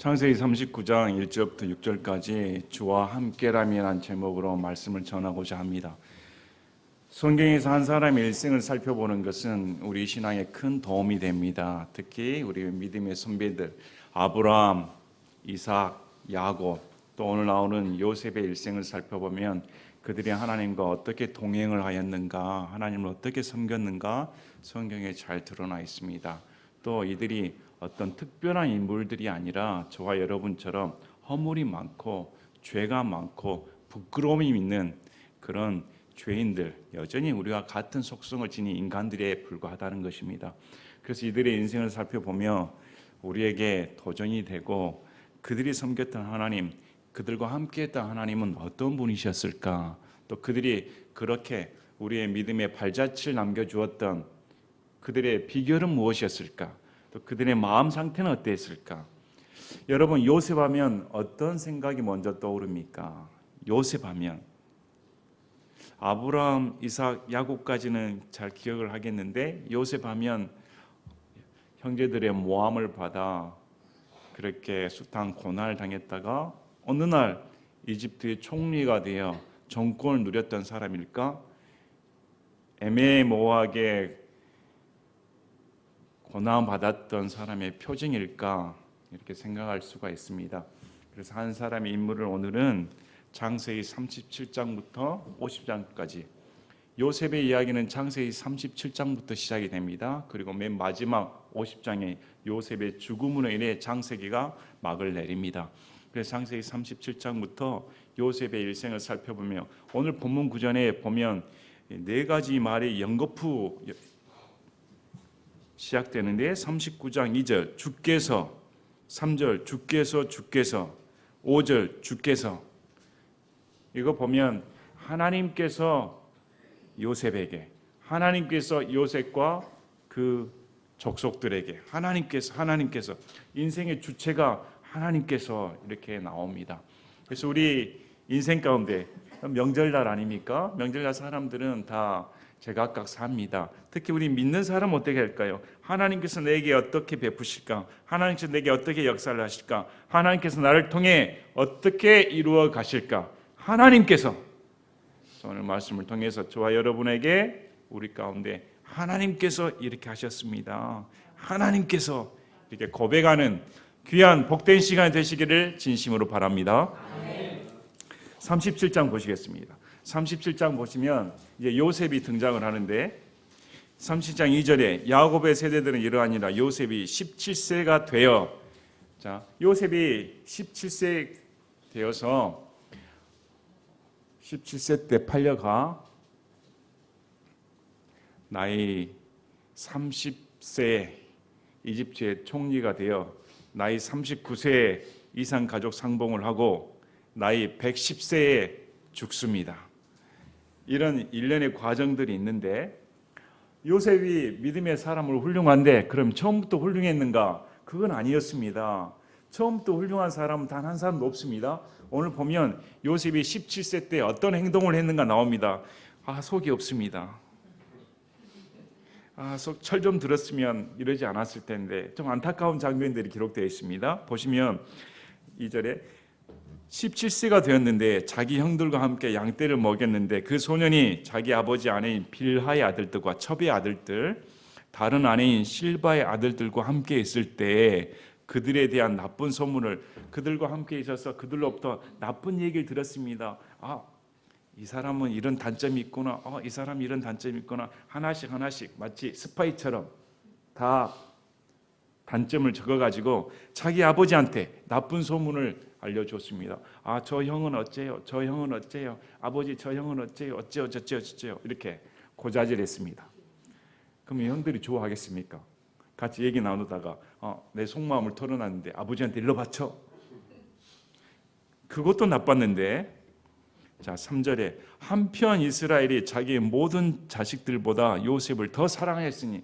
창세기 39장 1절부터 6절까지 주와 함께라면 제목으로 말씀을 전하고자 합니다. 성경에서 한 사람의 일생을 살펴보는 것은 우리 신앙에 큰 도움이 됩니다. 특히 우리 믿음의 선배들 아브라함, 이삭, 야곱, 또 오늘 나오는 요셉의 일생을 살펴보면 그들이 하나님과 어떻게 동행을 하였는가, 하나님을 어떻게 섬겼는가 성경에 잘 드러나 있습니다. 또 이들이 어떤 특별한 인물들이 아니라 저와 여러분처럼 허물이 많고 죄가 많고 부끄러움이 있는 그런 죄인들, 여전히 우리와 같은 속성을 지닌 인간들에 불과하다는 것입니다. 그래서 이들의 인생을 살펴보며 우리에게 도전이 되고 그들이 섬겼던 하나님, 그들과 함께했던 하나님은 어떤 분이셨을까? 또 그들이 그렇게 우리의 믿음의 발자취를 남겨주었던 그들의 비결은 무엇이었을까? 또 그들의 마음 상태는 어땠을까? 여러분, 요셉하면 어떤 생각이 먼저 떠오릅니까? 요셉하면 아브라함, 이삭, 야곱까지는 잘 기억을 하겠는데 요셉하면 형제들의 모함을 받아 그렇게 숱한 고난을 당했다가 어느 날 이집트의 총리가 되어 정권을 누렸던 사람일까? 애매모호하게 고난받았던 사람의 표징일까? 이렇게 생각할 수가 있습니다. 그래서 한 사람의 인물을 오늘은 창세기 37장부터 50장까지, 요셉의 이야기는 창세기 37장부터 시작이 됩니다. 그리고 맨 마지막 50장에 요셉의 죽음으로 인해 창세기가 막을 내립니다. 그래서 창세기 37장부터 요셉의 일생을 살펴보며 오늘 본문 구전에 보면 네 가지 말이 연거푸 시작되는데 39장 2절 주께서, 3절 주께서 5절 주께서. 이거 보면 하나님께서 요셉에게, 하나님께서 요셉과 그 족속들에게, 하나님께서 인생의 주체가 하나님께서 이렇게 나옵니다. 그래서 우리 인생 가운데 명절날 아닙니까? 명절날 사람들은 다 제각각 삽니다. 특히 우리 믿는 사람 어떻게 할까요? 하나님께서 내게 어떻게 베푸실까? 하나님께서 내게 어떻게 역사를 하실까? 하나님께서 나를 통해 어떻게 이루어 가실까? 하나님께서 오늘 말씀을 통해서 저와 여러분에게 우리 가운데 하나님께서 이렇게 하셨습니다. 하나님께서 이렇게 고백하는 귀한 복된 시간이 되시기를 진심으로 바랍니다. 37장 보시겠습니다. 37장 보시면 이제 요셉이 등장을 하는데 37장 2절에 야곱의 세대들은 이러하니라. 요셉이 17세가 되어, 자, 요셉이 17세 되어서 17세 때 팔려가 나이 30세 이집트의 총리가 되어 나이 39세 이상 가족 상봉을 하고 나이 110세에 죽습니다. 이런 일련의 과정들이 있는데 요셉이 믿음의 사람으로 훌륭한데 그럼 처음부터 훌륭했는가? 그건 아니었습니다. 처음부터 훌륭한 사람은 단 한 사람도 없습니다. 오늘 보면 요셉이 17세 때 어떤 행동을 했는가 나옵니다. 속이 없습니다. 철 좀 들었으면 이러지 않았을 텐데. 좀 안타까운 장면들이 기록되어 있습니다. 보시면 2절에 17세가 되었는데 자기 형들과 함께 양떼를 먹였는데 그 소년이 자기 아버지 아내인 빌하의 아들들과 첩의 아들들, 다른 아내인 실바의 아들들과 함께 있을 때 그들에 대한 나쁜 소문을, 그들과 함께 있어서 그들로부터 나쁜 얘기를 들었습니다. 이 사람은 이런 단점이 있구나. 이 사람이 이런 단점이 있구나. 하나씩 마치 스파이처럼 다 단점을 적어가지고 자기 아버지한테 나쁜 소문을 알려줬습니다. 저 형은 어째요? 저 형은 어째요? 아버지 저 형은 어째요? 어째요? 저째요? 이렇게 고자질했습니다. 그럼 형들이 좋아하겠습니까? 같이 얘기 나누다가 내 속마음을 털어놨는데 아버지한테 일러 바쳐. 그것도 나빴는데, 자 3절에 한편 이스라엘이 자기의 모든 자식들보다 요셉을 더 사랑했으니,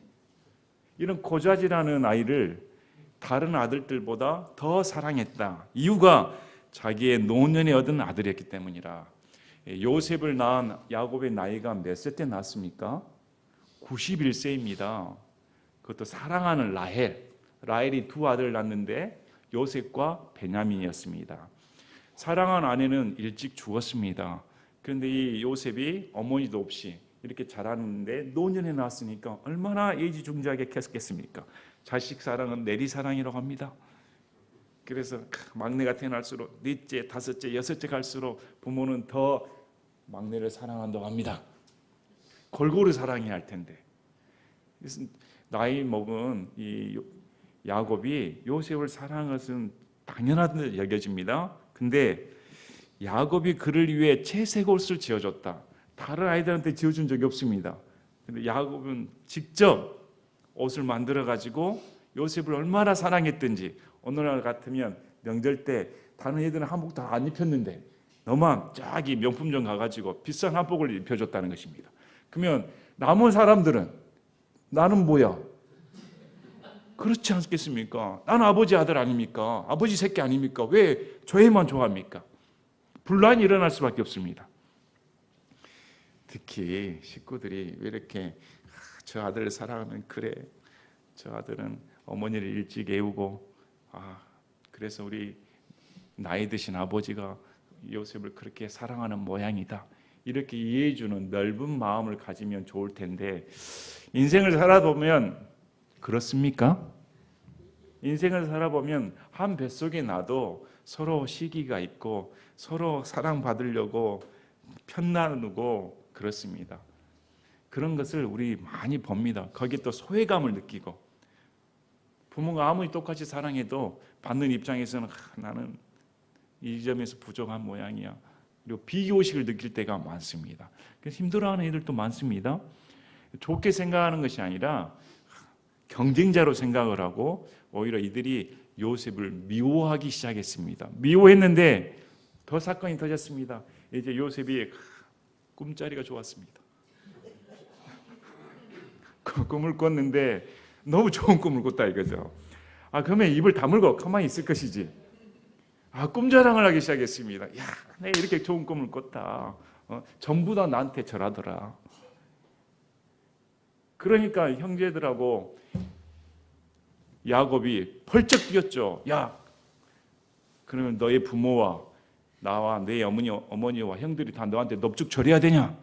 이런 고자질하는 아이를 다른 아들들보다 더 사랑했다. 이유가 자기의 노년에 얻은 아들이었기 때문이라. 요셉을 낳은 야곱의 나이가 몇 세 때 낳았습니까? 91세입니다. 그것도 사랑하는 라헬이 두 아들을 낳는데 요셉과 베냐민이었습니다. 사랑한 아내는 일찍 죽었습니다. 그런데 이 요셉이 어머니도 없이 이렇게 자랐는데 노년에 낳았으니까 얼마나 애지중지하게 컸겠습니까? 자식 사랑은 내리 사랑이라고 합니다. 그래서 막내가 태어날수록 넷째, 다섯째, 여섯째 갈수록 부모는 더 막내를 사랑한다고 합니다. 골고루 사랑해야 할 텐데. 그래서 나이 먹은 이 야곱이 요셉을 사랑하는 것은 당연한 듯 여겨집니다. 근데 야곱이 그를 위해 채색 옷을 지어줬다. 다른 아이들한테 지어준 적이 없습니다. 근데 야곱은 직접 옷을 만들어 가지고 요셉을 얼마나 사랑했든지, 오늘날 같으면 명절 때 다른 애들은 한복 다 안 입혔는데 너만 저기 명품점 가가지고 비싼 한복을 입혀줬다는 것입니다. 그러면 남은 사람들은 나는 뭐야? 그렇지 않겠습니까? 나는 아버지 아들 아닙니까? 아버지 새끼 아닙니까? 왜 저 애만 좋아합니까? 분란이 일어날 수밖에 없습니다. 특히 식구들이 왜 이렇게 저 아들을 사랑하면 그래, 저 아들은 어머니를 일찍 애우고, 그래서 우리 나이 드신 아버지가 요셉을 그렇게 사랑하는 모양이다, 이렇게 이해해주는 넓은 마음을 가지면 좋을 텐데, 인생을 살아보면 그렇습니까? 인생을 살아보면 한 뱃속에 나도 서로 시기가 있고 서로 사랑받으려고 편나누고 그렇습니다. 그런 것을 우리 많이 봅니다. 거기에 또 소외감을 느끼고, 부모가 아무리 똑같이 사랑해도 받는 입장에서는 나는 이 점에서 부족한 모양이야, 그리고 비교의식을 느낄 때가 많습니다. 그래서 힘들어하는 애들도 많습니다. 좋게 생각하는 것이 아니라 경쟁자로 생각을 하고 오히려 이들이 요셉을 미워하기 시작했습니다. 미워했는데 더 사건이 터졌습니다. 이제 요셉이 꿈자리가 좋았습니다. 그 꿈을 꿨는데 너무 좋은 꿈을 꿨다 이거죠. 그러면 입을 다물고 가만히 있을 것이지. 꿈자랑을 하기 시작했습니다. 야, 내가 이렇게 좋은 꿈을 꿨다. 전부 다 나한테 절하더라. 그러니까 형제들하고 야곱이 펄쩍 뛰었죠. 야, 그러면 너의 부모와 나와 내 어머니와 형들이 다 너한테 넙죽 절해야 되냐?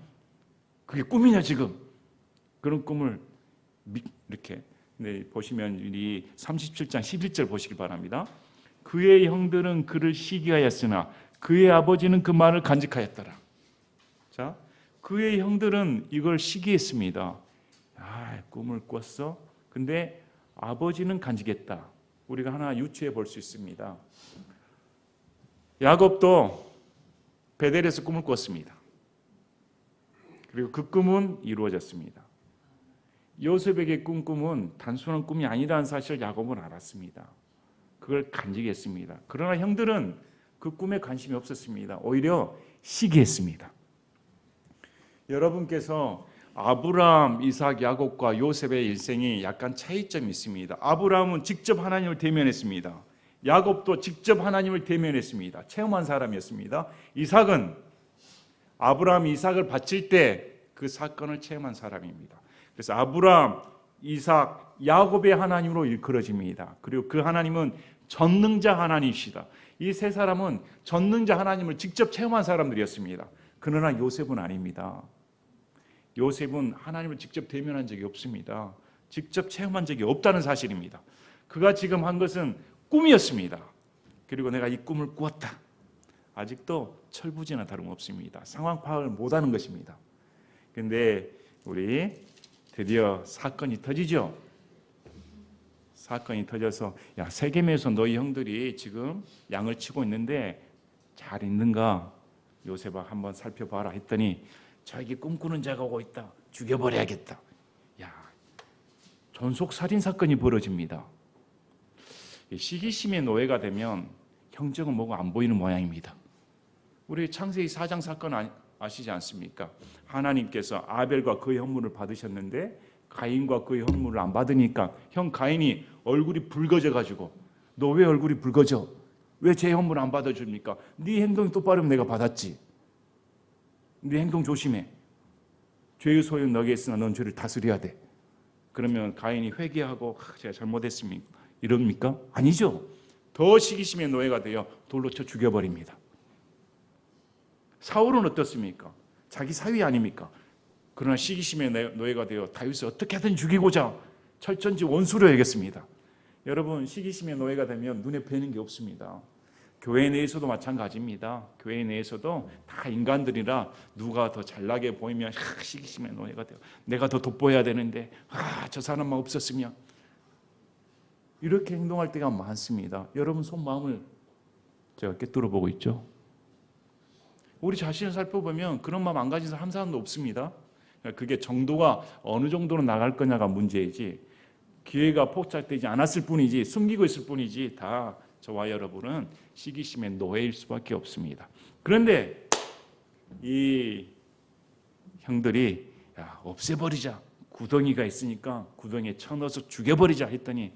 그게 꿈이냐 지금? 그런 꿈을 이렇게 보시면 이 37장 11절 보시기 바랍니다. 그의 형들은 그를 시기하였으나 그의 아버지는 그 말을 간직하였더라. 자, 그의 형들은 이걸 시기했습니다. 꿈을 꿨어? 근데 아버지는 간직했다. 우리가 하나 유추해 볼 수 있습니다. 야곱도 베델에서 꿈을 꿨습니다. 그리고 그 꿈은 이루어졌습니다. 요셉에게 꾼 꿈은 단순한 꿈이 아니라는 사실을 야곱은 알았습니다. 그걸 간직했습니다. 그러나 형들은 그 꿈에 관심이 없었습니다. 오히려 시기했습니다. 여러분께서 아브라함, 이삭, 야곱과 요셉의 일생이 약간 차이점이 있습니다. 아브라함은 직접 하나님을 대면했습니다. 야곱도 직접 하나님을 대면했습니다. 체험한 사람이었습니다. 이삭은 아브라함이 이삭을 바칠 때 그 사건을 체험한 사람입니다. 그래서 아브라함, 이삭, 야곱의 하나님으로 일컬어집니다. 그리고 그 하나님은 전능자 하나님이시다. 이 세 사람은 전능자 하나님을 직접 체험한 사람들이었습니다. 그러나 요셉은 아닙니다. 요셉은 하나님을 직접 대면한 적이 없습니다. 직접 체험한 적이 없다는 사실입니다. 그가 지금 한 것은 꿈이었습니다. 그리고 내가 이 꿈을 꾸었다. 아직도 철부지나 다름없습니다. 상황 파악을 못하는 것입니다. 그런데 우리 드디어 사건이 터지죠. 사건이 터져서 야, 세겜에서 너희 형들이 지금 양을 치고 있는데 잘 있는가? 요셉아 한번 살펴봐라 했더니 저기 꿈꾸는 자가 오고 있다. 죽여버려야겠다. 야, 전속살인 사건이 벌어집니다. 시기심의 노예가 되면 형정은 뭐가 안 보이는 모양입니다. 우리 창세기 4장 사건 아시지 않습니까? 하나님께서 아벨과 그의 헌물을 받으셨는데 가인과 그의 헌물을 안 받으니까 형 가인이 얼굴이 붉어져 가지고 너 왜 얼굴이 붉어져? 왜 제 헌물 안 받아줍니까? 네 행동이 똑바르면 내가 받았지. 네 행동 조심해. 죄의 소유는 너에게 있으나 넌 죄를 다스려야 돼. 그러면 가인이 회개하고 제가 잘못했습니까? 이럽니까? 아니죠. 더 시기심의 노예가 되어 돌로 쳐 죽여버립니다. 사울은 어떻습니까? 자기 사위 아닙니까? 그러나 시기심의 노예가 되어 다윗을 어떻게든 죽이고자 철전지 원수로 여겼습니다. 여러분, 시기심의 노예가 되면 눈에 뵈는 게 없습니다. 교회 내에서도 마찬가지입니다. 교회 내에서도 다 인간들이라 누가 더 잘나게 보이면 시기심의 노예가 돼요. 내가 더 돋보여야 되는데 저 사람만 없었으면, 이렇게 행동할 때가 많습니다. 여러분 속마음을 제가 꿰뚫어 보고 있죠. 우리 자신을 살펴보면 그런 마음 안 가진 사람 한 사람도 없습니다. 그게 정도가 어느 정도로 나갈 거냐가 문제이지, 기회가 포착되지 않았을 뿐이지, 숨기고 있을 뿐이지, 다 저와 여러분은 시기심의 노예일 수밖에 없습니다. 그런데 이 형들이 없애버리자, 구덩이가 있으니까 구덩이에 쳐넣어서 죽여버리자 했더니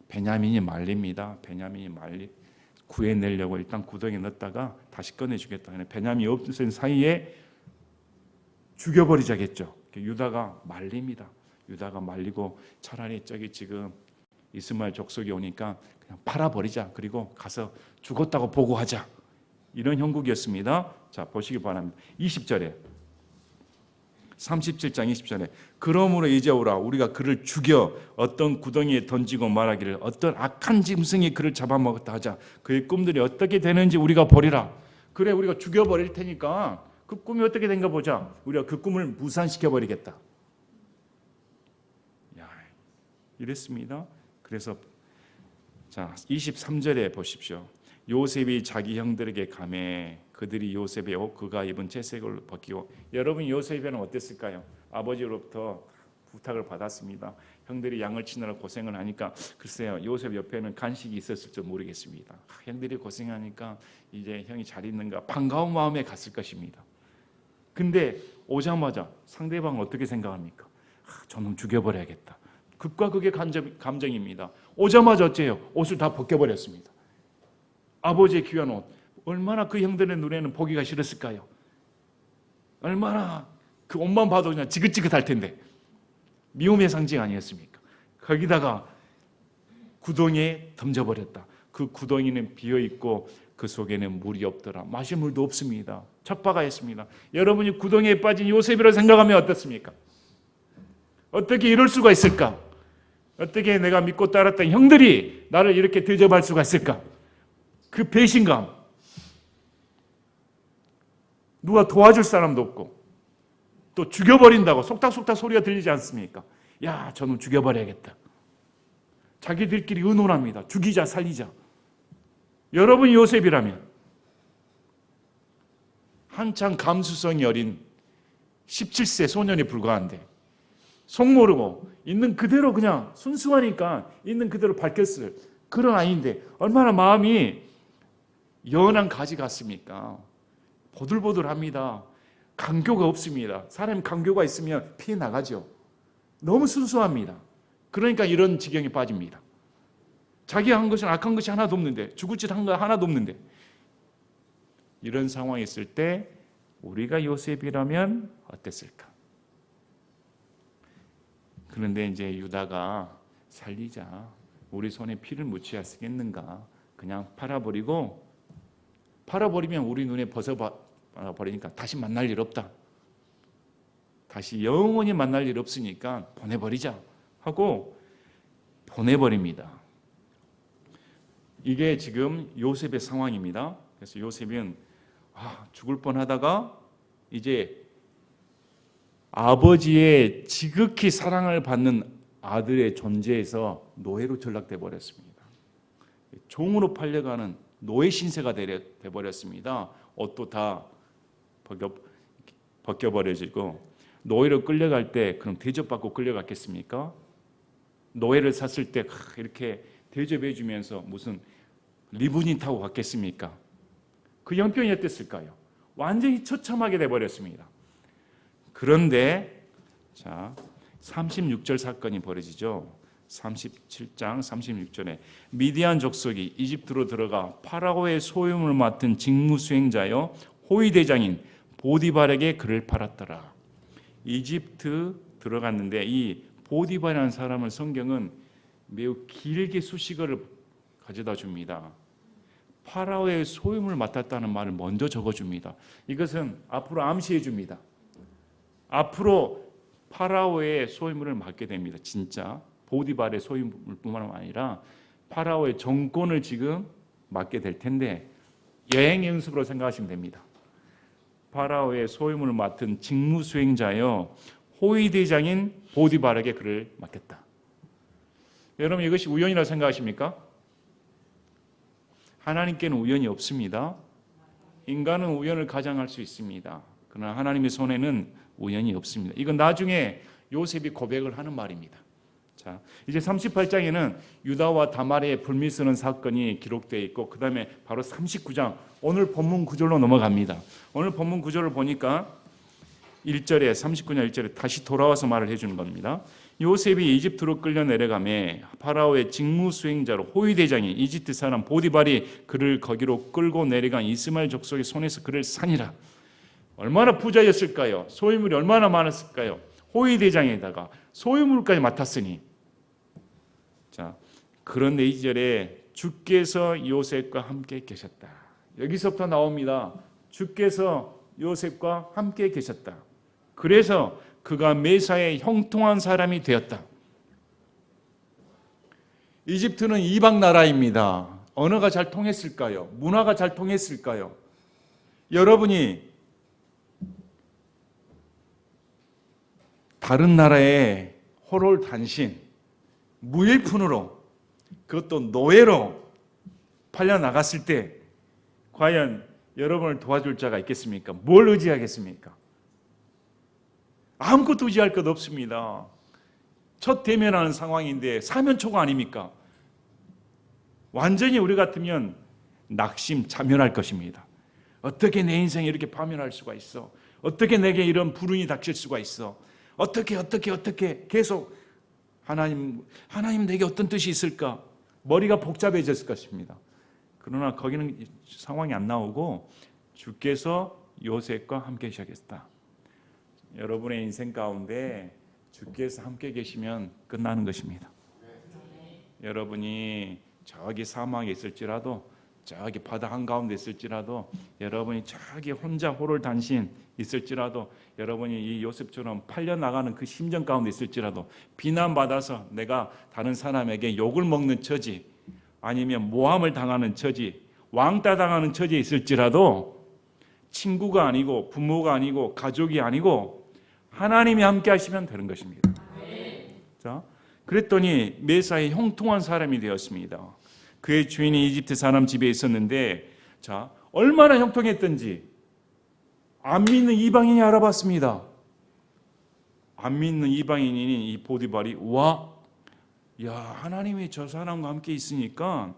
베냐민이 말립니다. 베냐민이 구해내려고 일단 구덩이에 넣었다가 다시 꺼내주겠다. 베냐민이 없을 사이에 죽여버리자겠죠. 유다가 말립니다. 유다가 말리고 차라리 저기 지금 이스마엘 족속이 오니까 그냥 팔아버리자. 그리고 가서 죽었다고 보고하자. 이런 형국이었습니다. 자, 보시기 바랍니다. 20절에 37장 20절에 그러므로 이제 오라, 우리가 그를 죽여 어떤 구덩이에 던지고 말하기를 어떤 악한 짐승이 그를 잡아먹었다 하자. 그의 꿈들이 어떻게 되는지 우리가 보리라. 그래, 우리가 죽여버릴 테니까 그 꿈이 어떻게 된가 보자. 우리가 그 꿈을 무산시켜버리겠다. 이랬습니다. 그래서 자 23절에 보십시오. 요셉이 자기 형들에게 가매 그들이 요셉의 옷 그가 입은 채색을 벗기고, 여러분 요셉이는 어땠을까요? 아버지로부터 부탁을 받았습니다. 형들이 양을 치느라 고생을 하니까 글쎄요, 요셉 옆에는 간식이 있었을지 모르겠습니다. 형들이 고생하니까 이제 형이 잘 있는가 반가운 마음에 갔을 것입니다. 근데 오자마자 상대방은 어떻게 생각합니까? 저놈 죽여버려야겠다. 극과 극의 감정입니다. 오자마자 어째요? 옷을 다 벗겨버렸습니다. 아버지의 귀한 옷, 얼마나 그 형들의 눈에는 보기가 싫었을까요? 얼마나 그 옷만 봐도 그냥 지긋지긋할 텐데, 미움의 상징 아니었습니까? 거기다가 구덩이에 던져버렸다. 그 구덩이는 비어있고 그 속에는 물이 없더라. 마실 물도 없습니다. 척박하였습니다. 여러분이 구덩이에 빠진 요셉이라고 생각하면 어떻습니까? 어떻게 이럴 수가 있을까? 어떻게 내가 믿고 따랐던 형들이 나를 이렇게 대접할 수가 있을까? 그 배신감, 누가 도와줄 사람도 없고 또 죽여버린다고 속닥속닥 소리가 들리지 않습니까? 야, 저놈 죽여버려야겠다. 자기들끼리 의논합니다. 죽이자 살리자. 여러분 요셉이라면 한창 감수성이 어린 17세 소년에 불과한데 속 모르고 있는 그대로 그냥 순수하니까 있는 그대로 밝혔을 그런 아이인데 얼마나 마음이 연한 가지 같습니까? 보들보들합니다. 강교가 없습니다. 사람이 강교가 있으면 피해 나가죠. 너무 순수합니다. 그러니까 이런 지경에 빠집니다. 자기가 한 것은 악한 것이 하나도 없는데, 죽을 짓 한 거 하나도 없는데, 이런 상황이 있을 때 우리가 요셉이라면 어땠을까? 그런데 이제 유다가 살리자, 우리 손에 피를 묻혀야 쓰겠는가, 그냥 팔아버리면 우리 눈에 벗어버리니까 다시 만날 일 없다, 다시 영원히 만날 일 없으니까 보내버리자 하고 보내버립니다. 이게 지금 요셉의 상황입니다. 그래서 요셉은 죽을 뻔하다가 이제 아버지의 지극히 사랑을 받는 아들의 존재에서 노예로 전락돼 버렸습니다. 종으로 팔려가는 노예 신세가 되어버렸습니다. 옷도 다 벗겨버려지고, 노예로 끌려갈 때 그럼 대접받고 끌려갔겠습니까? 노예를 샀을 때 이렇게 대접해주면서 무슨 리무진 타고 갔겠습니까? 그 형편이 어땠을까요? 완전히 처참하게 돼버렸습니다. 그런데 자 36절 사건이 벌어지죠. 37장 36절에 미디안 족속이 이집트로 들어가 파라오의 소임을 맡은 직무수행자여 호위 대장인 보디발에게 그를 팔았더라. 이집트 들어갔는데 이 보디발이라는 사람을 성경은 매우 길게 수식어를 가져다 줍니다. 파라오의 소임을 맡았다는 말을 먼저 적어줍니다. 이것은 앞으로 암시해 줍니다. 앞으로 파라오의 소임을 맡게 됩니다. 진짜 보디발의 소임뿐만 아니라 파라오의 정권을 지금 맡게 될 텐데 여행 연습으로 생각하시면 됩니다. 파라오의 소임을 맡은 직무 수행자여 호위 대장인 보디발에게 그를 맡겼다. 여러분 이것이 우연이라고 생각하십니까? 하나님께는 우연이 없습니다. 인간은 우연을 가장할 수 있습니다. 그러나 하나님의 손에는 우연이 없습니다. 이건 나중에 요셉이 고백을 하는 말입니다. 자, 이제 38장에는 유다와 다말의 불미 쓰는 사건이 기록되어 있고 그 다음에 바로 39장 오늘 본문 구절로 넘어갑니다. 오늘 본문 구절을 보니까 1절에 39장 1절에 다시 돌아와서 말을 해주는 겁니다. 요셉이 이집트로 끌려 내려가매 파라오의 직무 수행자로 호위 대장이 이집트 사람 보디발이 그를 거기로 끌고 내려간 이스마엘 족속의 손에서 그를 산이라. 얼마나 부자였을까요? 소유물이 얼마나 많았을까요? 호위 대장에다가 소유물까지 맡았으니. 자, 그런데 2절에 주께서 요셉과 함께 계셨다. 여기서부터 나옵니다. 주께서 요셉과 함께 계셨다. 그래서 그가 메사에 형통한 사람이 되었다. 이집트는 이방 나라입니다. 언어가 잘 통했을까요? 문화가 잘 통했을까요? 여러분이 다른 나라에 호롤단신, 무일푼으로 그것도 노예로 팔려 나갔을 때 과연 여러분을 도와줄 자가 있겠습니까? 뭘 의지하겠습니까? 아무것도 의지할 것 없습니다. 첫 대면하는 상황인데 사면초가 아닙니까? 완전히 우리 같으면 낙심자면할 것입니다. 어떻게 내 인생에 이렇게 파면할 수가 있어? 어떻게 내게 이런 불운이 닥칠 수가 있어? 어떻게 계속 하나님 내게 어떤 뜻이 있을까? 머리가 복잡해졌을 것입니다. 그러나 거기는 상황이 안 나오고 주께서 요셉과 함께 계셨다. 여러분의 인생 가운데 주께서 함께 계시면 끝나는 것입니다. 여러분이 저기 사막에 있을지라도 저기 바다 한가운데 있을지라도 여러분이 저기 혼자 호롤단신 있을지라도 여러분이 이 요셉처럼 팔려나가는 그 심정 가운데 있을지라도 비난받아서 내가 다른 사람에게 욕을 먹는 처지 아니면 모함을 당하는 처지 왕따 당하는 처지에 있을지라도 친구가 아니고 부모가 아니고 가족이 아니고 하나님이 함께 하시면 되는 것입니다. 자, 그랬더니 메사에 형통한 사람이 되었습니다. 그의 주인이 이집트 사람 집에 있었는데 자, 얼마나 형통했던지 안 믿는 이방인이 알아봤습니다. 안 믿는 이방인인 이 보디발이 하나님이 저 사람과 함께 있으니까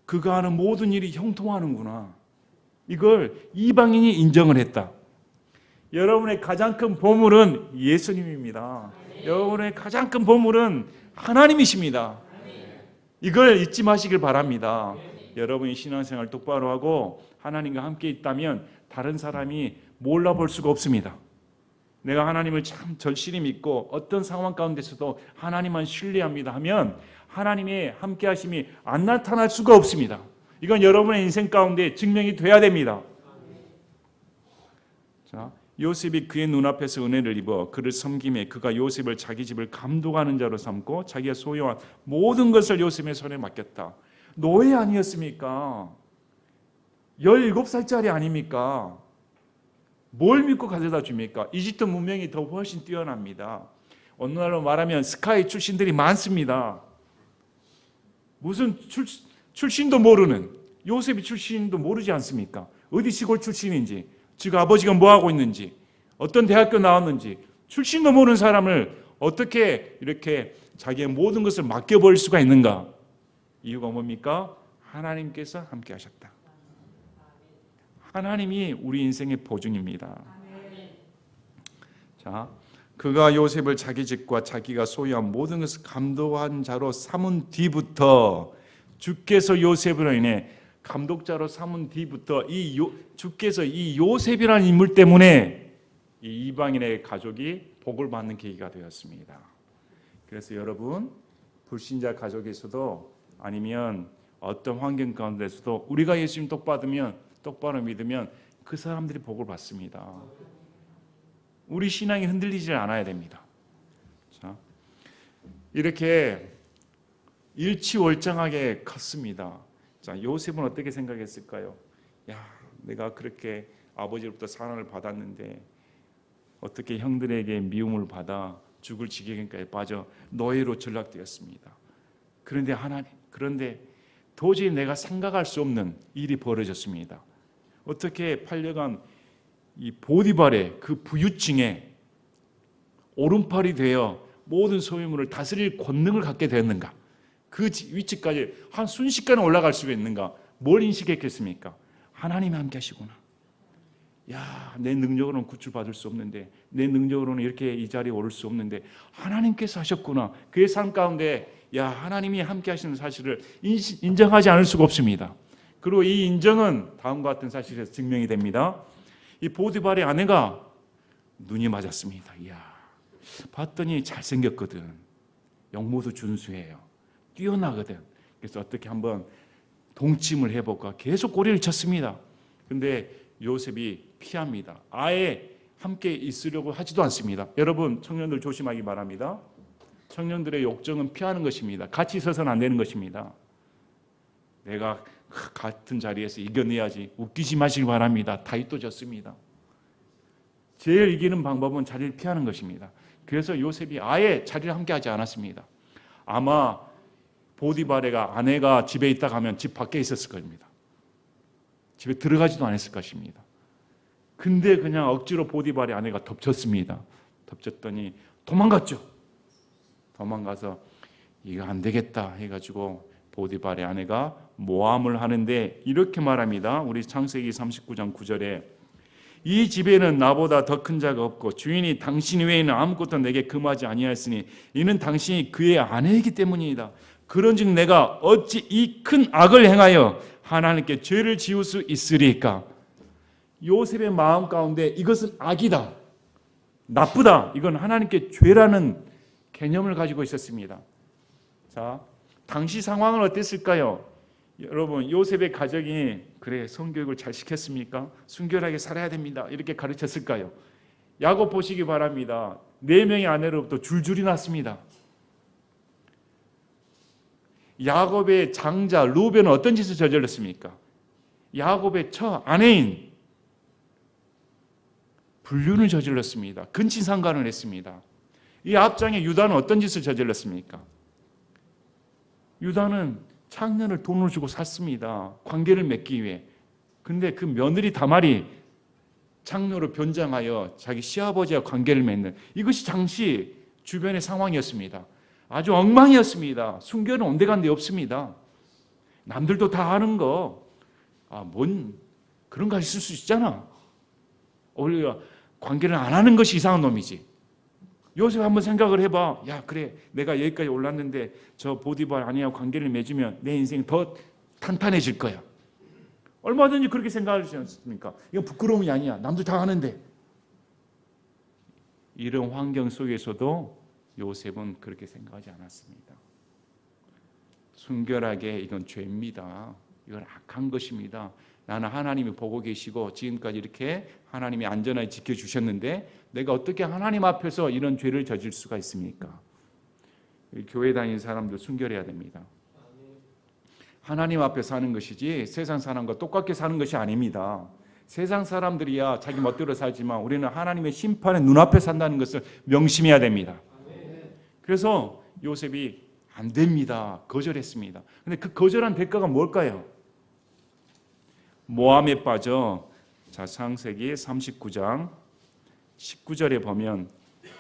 그가 하는 모든 일이 형통하는구나. 이걸 이방인이 인정을 했다. 여러분의 가장 큰 보물은 예수님입니다. 여러분의 가장 큰 보물은 하나님이십니다. 이걸 잊지 마시길 바랍니다. 여러분이 신앙생활 똑바로 하고 하나님과 함께 있다면 다른 사람이 몰라볼 수가 없습니다. 내가 하나님을 참 절실히 믿고 어떤 상황 가운데서도 하나님만 신뢰합니다 하면 하나님의 함께 하심이 안 나타날 수가 없습니다. 이건 여러분의 인생 가운데 증명이 돼야 됩니다. 자, 요셉이 그의 눈앞에서 은혜를 입어 그를 섬김에 그가 요셉을 자기 집을 감독하는 자로 삼고 자기가 소유한 모든 것을 요셉의 손에 맡겼다. 노예 아니었습니까? 17살짜리 아닙니까? 뭘 믿고 가져다 줍니까? 이집트 문명이 더 훨씬 뛰어납니다. 오늘날로 말하면 스카이 출신들이 많습니다. 무슨 출신도 모르는 요셉이 출신도 모르지 않습니까? 어디 시골 출신인지 지금 아버지가 뭐하고 있는지 어떤 대학교 나왔는지 출신도 모르는 사람을 어떻게 이렇게 자기의 모든 것을 맡겨버릴 수가 있는가? 이유가 뭡니까? 하나님께서 함께 하셨다. 하나님이 우리 인생의 보증입니다. 자, 그가 요셉을 자기 집과 자기가 소유한 모든 것을 감독한 자로 삼은 뒤부터 주께서 요셉으로 인해 감독자로 삼은 뒤부터 주께서 이 요셉이라는 인물 때문에 이 이방인의 가족이 복을 받는 계기가 되었습니다. 그래서 여러분 불신자 가족에서도 아니면 어떤 환경 가운데서도 우리가 예수님 똑바로 믿으면 그 사람들이 복을 받습니다. 우리 신앙이 흔들리지 않아야 됩니다. 자, 이렇게 일치월장하게 컸습니다. 자, 요셉은 어떻게 생각했을까요? 야, 내가 그렇게 아버지로부터 사랑을 받았는데 어떻게 형들에게 미움을 받아 죽을 지경까지 빠져 노예로 전락되었습니다. 그런데 도저히 내가 생각할 수 없는 일이 벌어졌습니다. 어떻게 팔려간 이 보디발의 그 부유층에 오른팔이 되어 모든 소유물을 다스릴 권능을 갖게 되었는가? 그 위치까지 한 순식간에 올라갈 수가 있는가? 뭘 인식했겠습니까? 하나님이 함께 하시구나. 야, 내 능력으로는 구출받을 수 없는데, 내 능력으로는 이렇게 이 자리에 오를 수 없는데 하나님께서 하셨구나. 그의 삶 가운데 야, 하나님이 함께 하시는 사실을 인정하지 않을 수가 없습니다. 그리고 이 인정은 다음과 같은 사실에서 증명이 됩니다. 이 보디발의 아내가 눈이 맞았습니다. 이야, 봤더니 잘생겼거든. 영모도 준수해요. 뛰어나거든. 그래서 어떻게 한번 동침을 해볼까 계속 고려를 쳤습니다. 근데 요셉이 피합니다. 아예 함께 있으려고 하지도 않습니다. 여러분 청년들 조심하기 바랍니다. 청년들의 욕정은 피하는 것입니다. 같이 있어서는 안 되는 것입니다. 내가 같은 자리에서 이겨내야지. 웃기지 마시기 바랍니다. 다윗도 졌습니다. 제일 이기는 방법은 자리를 피하는 것입니다. 그래서 요셉이 아예 자리를 함께하지 않았습니다. 아마 보디발의 아내가 집에 있다 가면 집 밖에 있었을 겁니다. 집에 들어가지도 않았을 것입니다. 근데 그냥 억지로 보디발의 아내가 덮쳤습니다. 덮쳤더니 도망갔죠. 도망가서 이거 안 되겠다 해가지고 보디발의 아내가 모함을 하는데 이렇게 말합니다. 우리 창세기 39장 9절에 이 집에는 나보다 더 큰 자가 없고 주인이 당신 외에는 아무것도 내게 금하지 아니하였으니 이는 당신이 그의 아내이기 때문이다. 그런즉 내가 어찌 이 큰 악을 행하여 하나님께 죄를 지을 수 있으리까? 요셉의 마음 가운데 이것은 악이다, 나쁘다, 이건 하나님께 죄라는 개념을 가지고 있었습니다. 자, 당시 상황은 어땠을까요? 여러분, 요셉의 가정이 그래 성교육을 잘 시켰습니까? 순결하게 살아야 됩니다 이렇게 가르쳤을까요? 야곱 보시기 바랍니다. 4명의 아내로부터 줄줄이 났습니다. 야곱의 장자 루벤은 어떤 짓을 저질렀습니까? 야곱의 처 아내인 불륜을 저질렀습니다. 근친상간을 했습니다. 이 앞장에 유다는 어떤 짓을 저질렀습니까? 유다는 창녀를 돈을 주고 샀습니다. 관계를 맺기 위해. 근데 그 며느리 다말이 창녀로 변장하여 자기 시아버지와 관계를 맺는, 이것이 당시 주변의 상황이었습니다. 아주 엉망이었습니다. 순결은 온데간데 없습니다. 남들도 다 아는 거, 뭔 그런 거 있을 수 있잖아. 오히려 관계를 안 하는 것이 이상한 놈이지. 요셉 한번 생각을 해봐. 야, 그래, 내가 여기까지 올랐는데 저 보디발 아내와 관계를 맺으면 내 인생 더 탄탄해질 거야. 얼마든지 그렇게 생각하지 않습니까? 이건 부끄러움이 아니야. 남들 다 아는데. 이런 환경 속에서도 요셉은 그렇게 생각하지 않았습니다. 순결하게 이건 죄입니다. 이건 악한 것입니다. 나는 하나님이 보고 계시고 지금까지 이렇게 하나님이 안전하게 지켜주셨는데 내가 어떻게 하나님 앞에서 이런 죄를 저질 수가 있습니까? 교회 다니는 사람들 순결해야 됩니다. 하나님 앞에 사는 것이지 세상 사람과 똑같게 사는 것이 아닙니다. 세상 사람들이야 자기 멋대로 살지만 우리는 하나님의 심판의 눈앞에 산다는 것을 명심해야 됩니다. 그래서 요셉이 안 됩니다. 거절했습니다. 근데 그 거절한 대가가 뭘까요? 모함에 빠져. 자, 창세기 39장 19절에 보면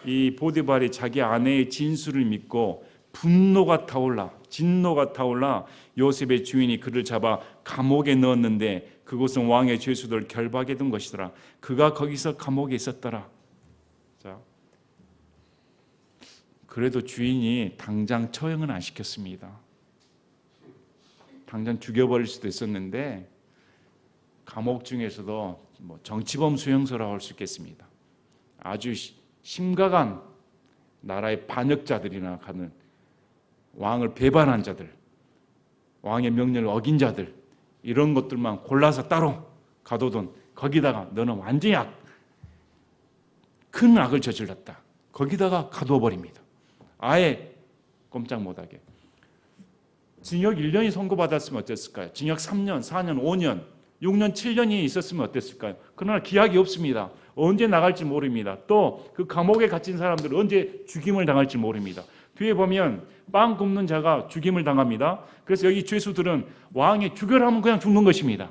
이 보디발이 자기 아내의 진술을 믿고 진노가 타올라 요셉의 주인이 그를 잡아 감옥에 넣었는데 그곳은 왕의 죄수들 결박에 둔 것이더라. 그가 거기서 감옥에 있었더라. 자, 그래도 주인이 당장 처형은 안 시켰습니다. 당장 죽여버릴 수도 있었는데 감옥 중에서도 정치범 수용소라고 할 수 있겠습니다. 아주 심각한 나라의 반역자들이나 가는 왕을 배반한 자들, 왕의 명령을 어긴 자들, 이런 것들만 골라서 따로 가둬둔, 거기다가 너는 완전히 큰 악을 저질렀다, 거기다가 가두어버립니다. 아예 꼼짝 못하게. 징역 1년이 선고받았으면 어땠을까요? 징역 3년, 4년, 5년, 6년, 7년이 있었으면 어땠을까요? 그러나 기약이 없습니다. 언제 나갈지 모릅니다. 또 그 감옥에 갇힌 사람들은 언제 죽임을 당할지 모릅니다. 뒤에 보면 빵 굽는 자가 죽임을 당합니다. 그래서 여기 죄수들은 왕이 죽여라면 그냥 죽는 것입니다.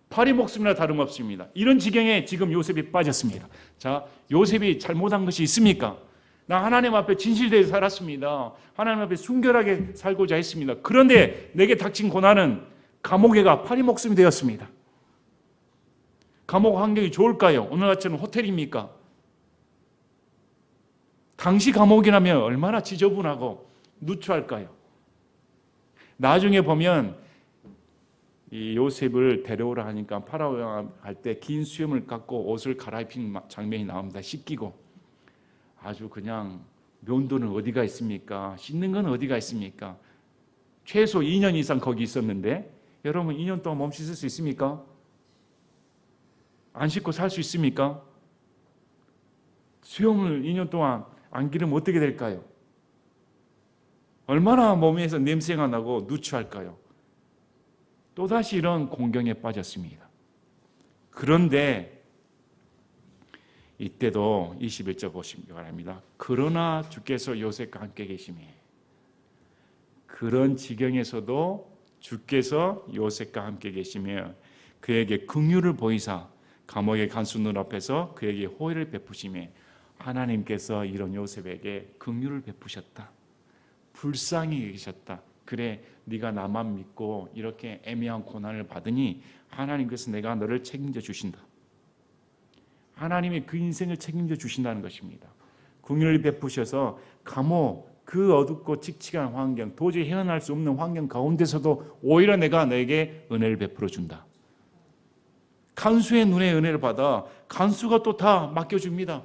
파리 목숨이나 다름없습니다. 이런 지경에 지금 요셉이 빠졌습니다. 자, 요셉이 잘못한 것이 있습니까? 나 하나님 앞에 진실되게 살았습니다. 하나님 앞에 순결하게 살고자 했습니다. 그런데 내게 닥친 고난은 감옥에 가 파리 목숨이 되었습니다. 감옥 환경이 좋을까요? 오늘같이는 호텔입니까? 당시 감옥이라면 얼마나 지저분하고 누추할까요? 나중에 보면 이 요셉을 데려오라 하니까 파라오가 할 때 긴 수염을 깎고 옷을 갈아입힌 장면이 나옵니다. 씻기고. 아주 그냥 면도는 어디가 있습니까? 씻는 건 어디가 있습니까? 최소 2년 이상 거기 있었는데 여러분 2년 동안 몸 씻을 수 있습니까? 안 씻고 살 수 있습니까? 수염을 2년 동안 안 기르면 어떻게 될까요? 얼마나 몸에서 냄새가 나고 누추할까요? 또다시 이런 공경에 빠졌습니다. 그런데 이때도 21절 보시기 바랍니다. 그러나 주께서 요셉과 함께 계시며, 그런 지경에서도 주께서 요셉과 함께 계시며 그에게 긍휼을 보이사 감옥의 간수 눈앞에서 그에게 호의를 베푸시며, 하나님께서 이런 요셉에게 긍휼을 베푸셨다. 불쌍히 여기셨다. 그래, 네가 나만 믿고 이렇게 애매한 고난을 받으니 하나님께서 내가 너를 책임져 주신다. 하나님이 그 인생을 책임져 주신다는 것입니다. 긍휼을 베푸셔서 감옥, 그 어둡고 칙칙한 환경, 도저히 헤어날 수 없는 환경 가운데서도 오히려 내가 너에게 은혜를 베풀어 준다. 간수의 눈에 은혜를 받아 간수가 또 다 맡겨줍니다.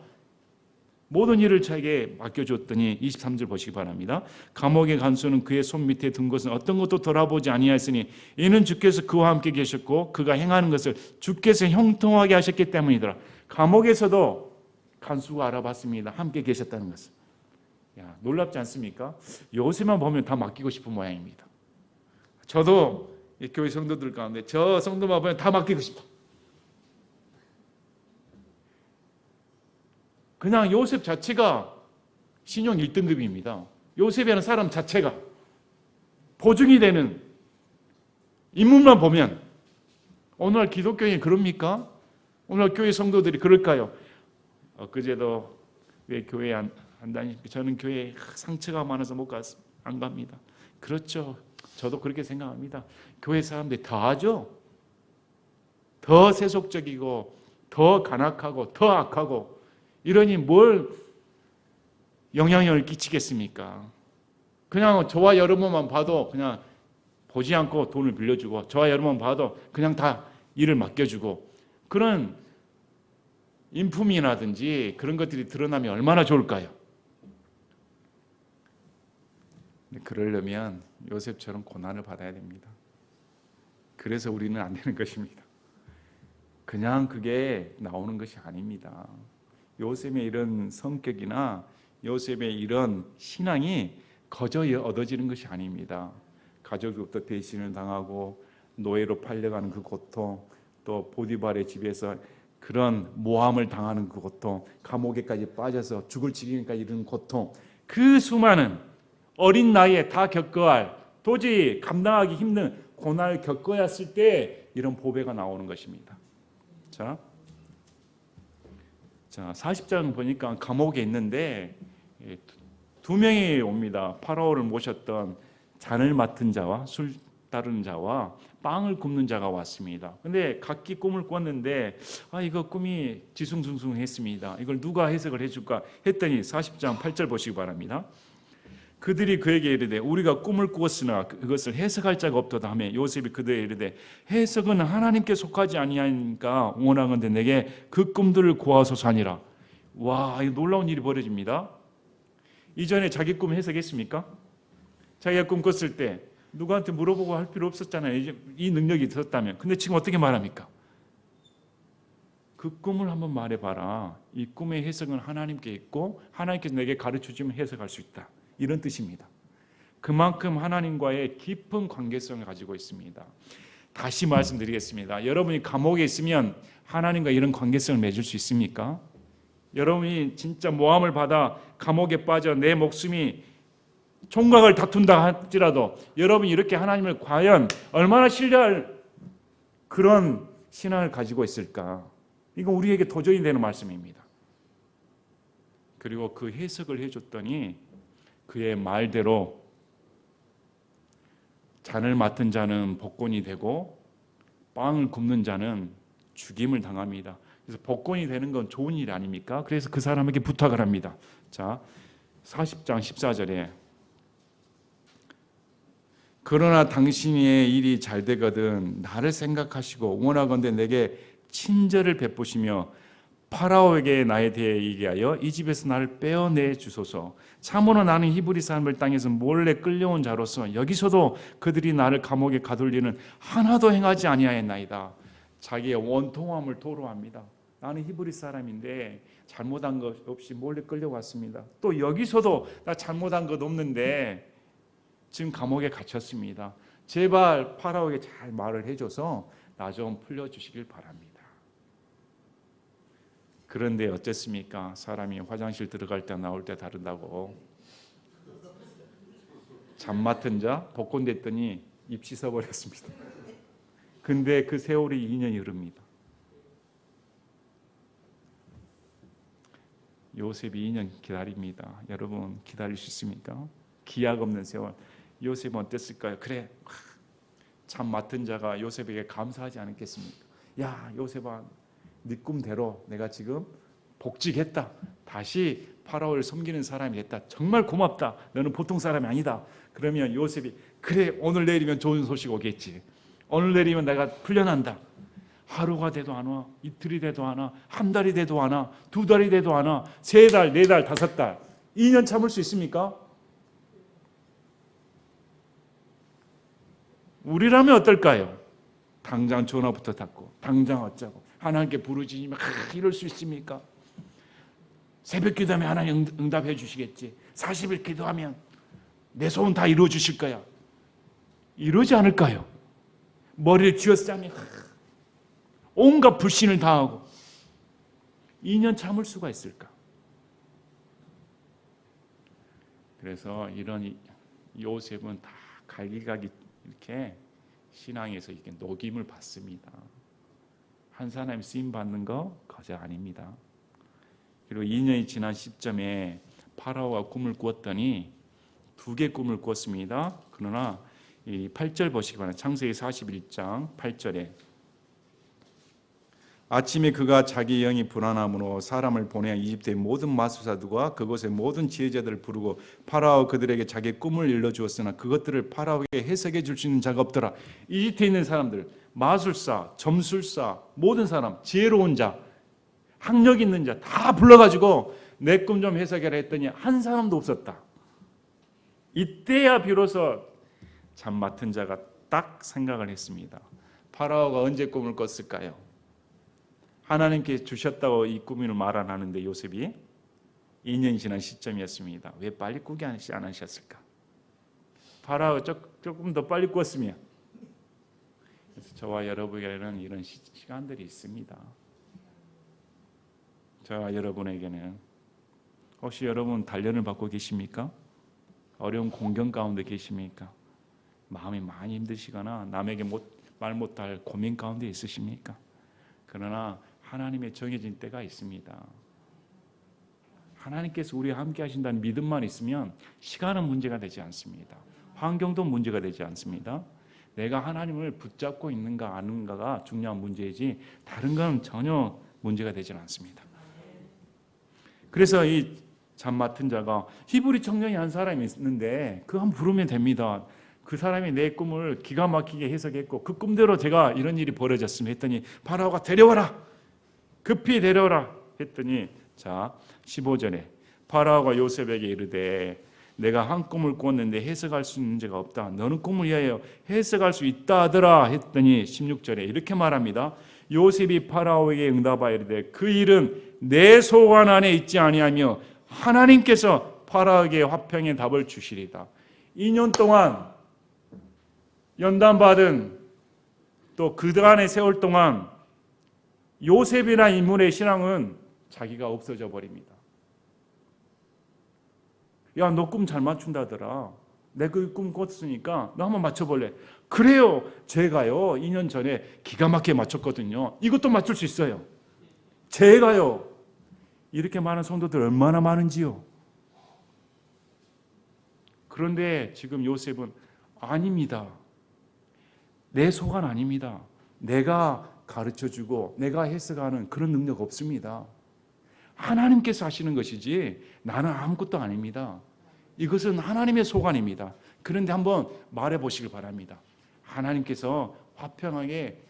모든 일을 자기에게 맡겨줬더니 23절 보시기 바랍니다. 감옥의 간수는 그의 손 밑에 든 것은 어떤 것도 돌아보지 아니하였으니 이는 주께서 그와 함께 계셨고 그가 행하는 것을 주께서 형통하게 하셨기 때문이더라. 감옥에서도 간수가 알아봤습니다. 함께 계셨다는 것을. 야, 놀랍지 않습니까? 요새만 보면 다 맡기고 싶은 모양입니다. 저도 이 교회 성도들 가운데 저 성도만 보면 다 맡기고 싶어. 그냥 요셉 자체가 신용 1등급입니다. 요셉이라는 사람 자체가 보증이 되는 인물만 보면. 오늘날 기독교인이 그럽니까? 오늘날 교회 성도들이 그럴까요? 그제도 왜 교회 안 다니십니까? 저는 교회에 상처가 많아서 안 갑니다. 그렇죠. 저도 그렇게 생각합니다. 교회 사람들이 더 하죠. 더 세속적이고 더 간악하고 더 악하고 이러니 뭘 영향력을 끼치겠습니까? 그냥 저와 여러분만 봐도 그냥 보지 않고 돈을 빌려주고 저와 여러분만 봐도 그냥 다 일을 맡겨주고 그런 인품이라든지 그런 것들이 드러나면 얼마나 좋을까요? 그러려면 요셉처럼 고난을 받아야 됩니다. 그래서 우리는 안 되는 것입니다. 그냥 그게 나오는 것이 아닙니다. 요셉의 이런 성격이나 요셉의 이런 신앙이 거저 얻어지는 것이 아닙니다. 가족으로부터 배신을 당하고 노예로 팔려가는 그 고통, 또 보디발의 집에서 그런 모함을 당하는 그 고통, 감옥에까지 빠져서 죽을 지경까지 이르는 고통, 그 수많은 어린 나이에 다 겪어야 할 도저히 감당하기 힘든 고난을 겪어야 했을 때 이런 보배가 나오는 것입니다. 자, 40장 보니까 감옥에 있는데 두 명이 옵니다. 파라오를 모셨던 잔을 맡은 자와 술 따르는 자와 빵을 굽는 자가 왔습니다. 근데 각기 꿈을 꿨는데 이거 꿈이 지숭숭숭했습니다. 이걸 누가 해석을 해줄까 했더니 40장 8절 보시기 바랍니다. 그들이 그에게 이르되 우리가 꿈을 꾸었으나 그것을 해석할 자가 없도다 하며 요셉이 그들에게 이르되 해석은 하나님께 속하지 아니하니까 원하건대 내게 그 꿈들을 고하소서 하니라. 와, 이 놀라운 일이 벌어집니다. 이전에 자기 꿈 해석했습니까? 자기가 꿈 꿨을 때 누구한테 물어보고 할 필요 없었잖아요. 이제 이 능력이 있었다면. 근데 지금 어떻게 말합니까? 그 꿈을 한번 말해봐라. 이 꿈의 해석은 하나님께 있고 하나님께서 내게 가르쳐주면 해석할 수 있다. 이런 뜻입니다. 그만큼 하나님과의 깊은 관계성을 가지고 있습니다. 다시 말씀드리겠습니다. 여러분이 감옥에 있으면 하나님과 이런 관계성을 맺을 수 있습니까? 여러분이 진짜 모함을 받아 감옥에 빠져 내 목숨이 총각을 다툰다 할지라도 여러분이 이렇게 하나님을 과연 얼마나 신뢰할 그런 신앙을 가지고 있을까? 이건 우리에게 도전이 되는 말씀입니다. 그리고 그 해석을 해줬더니 그의 말대로 잔을 맡은 자는 복권이 되고 빵을 굽는 자는 죽임을 당합니다. 그래서 복권이 되는 건 좋은 일 아닙니까? 그래서 그 사람에게 부탁을 합니다. 자, 40장 14절에 그러나 당신의 일이 잘 되거든 나를 생각하시고 원하건대 내게 친절을 베푸시며 파라오에게 나에 대해 얘기하여 이 집에서 나를 빼어내 주소서. 참으로 나는 히브리 사람들 땅에서 몰래 끌려온 자로서 여기서도 그들이 나를 감옥에 가둘리는 하나도 행하지 아니하였나이다. 자기의 원통함을 토로합니다. 나는 히브리 사람인데 잘못한 것 없이 몰래 끌려왔습니다. 또 여기서도 나 잘못한 것 없는데 지금 감옥에 갇혔습니다. 제발 파라오에게 잘 말을 해줘서 나 좀 풀려주시길 바랍니다. 그런데 어쨌습니까? 사람이 화장실 들어갈 때 나올 때 다르다고. 잠 맡은 자 복권 됐더니 입 씻어버렸습니다. 근데 그 세월이 2년이 흐릅니다. 요셉이 2년 기다립니다. 여러분 기다릴 수 있습니까? 기약 없는 세월. 요셉은 어땠을까요? 그래, 잠 맡은 자가 요셉에게 감사하지 않았겠습니까? 야 요셉아, 네 꿈대로 내가 지금 복직했다. 다시 파라오를 섬기는 사람이 됐다. 정말 고맙다. 너는 보통 사람이 아니다. 그러면 요셉이 그래, 오늘 내일이면 좋은 소식 오겠지. 오늘 내일이면 내가 풀려난다. 하루가 돼도 안 와. 이틀이 돼도 안 와. 한 달이 돼도 안 와. 두 달이 돼도 안 와. 3달, 4달, 5달. 2년 참을 수 있습니까? 우리라면 어떨까요? 당장 전화부터 닫고 당장 어쩌고 하나님께 부르짖으면 이럴 수 있습니까? 새벽 기도하면 하나님 응답해 주시겠지. 40일 기도하면 내 소원 다 이루어 주실 거야. 이러지 않을까요? 머리를 쥐어짜면 온갖 불신을 당하고 2년 참을 수가 있을까? 그래서 이런 요셉은 다 갈기갈기 이렇게 신앙에서 이렇게 녹임을 받습니다. 한 사람이 쓰임 받는 거 거저 아닙니다. 그리고 2년이 지난 시점에 파라오가 꿈을 꾸었더니 2개 꿈을 꾸었습니다. 그러나 이 8절 보시기 바랍니다. 창세기 41장 8절에 아침에 그가 자기 영이 불안함으로 사람을 보내 이집트의 모든 마술사들과 그곳의 모든 지혜자들을 부르고 파라오 그들에게 자기 꿈을 일러주었으나 그것들을 파라오에게 해석해 줄 수 있는 자가 없더라. 이집트에 있는 사람들, 마술사, 점술사, 모든 사람, 지혜로운 자, 학력 있는 자 다 불러가지고 내 꿈 좀 해석해라 했더니 한 사람도 없었다. 이때야 비로소 잠 맡은 자가 딱 생각을 했습니다. 파라오가 언제 꿈을 꿨을까요? 하나님께 주셨다고 이 꿈을 말 안 하는데 요셉이 2년이 지난 시점이었습니다. 왜 빨리 꾸지 않으셨을까? 파라오 조금 더 빨리 꿨으면. 그래서 저와 여러분에게는 이런 시간들이 있습니다. 저와 여러분에게는 혹시 여러분 단련을 받고 계십니까? 어려운 공경 가운데 계십니까? 마음이 많이 힘드시거나 남에게 말 못할 고민 가운데 있으십니까? 그러나 하나님의 정해진 때가 있습니다. 하나님께서 우리와 함께 하신다는 믿음만 있으면 시간은 문제가 되지 않습니다. 환경도 문제가 되지 않습니다. 내가 하나님을 붙잡고 있는가 아닌가가 중요한 문제이지 다른 건 전혀 문제가 되지 않습니다. 그래서 이 잠 맡은 자가 히브리 청년이 한 사람이 있는데 그거 한번 부르면 됩니다. 그 사람이 내 꿈을 기가 막히게 해석했고 그 꿈대로 제가 이런 일이 벌어졌으면 했더니 파라오가 데려와라. 급히 데려오라 했더니 자 15절에 파라오가 요셉에게 이르되 내가 한 꿈을 꾸었는데 해석할 수 있는 문제가 없다. 너는 꿈을 위하여 해석할 수 있다 하더라 했더니 16절에 이렇게 말합니다. 요셉이 파라오에게 응답하여 이르되 그 일은 내 소관 안에 있지 아니하며 하나님께서 파라오에게 화평의 답을 주시리다. 2년 동안 연단받은 또 그간의 세월 동안 요셉이나 인물의 신앙은 자기가 없어져 버립니다. 야, 너 꿈 잘 맞춘다더라. 내가 그 꿈 꿨으니까 너 한번 맞춰볼래? 그래요. 제가요 2년 전에 기가 막히게 맞췄거든요. 이것도 맞출 수 있어요. 제가요. 이렇게 많은 성도들 얼마나 많은지요. 그런데 지금 요셉은 아닙니다. 내 소관 아닙니다. 내가 가르쳐주고 내가 해석하는 그런 능력 없습니다. 하나님께서 하시는 것이지 나는 아무것도 아닙니다. 이것은 하나님의 소관입니다. 그런데 한번 말해보시길 바랍니다. 하나님께서 화평하게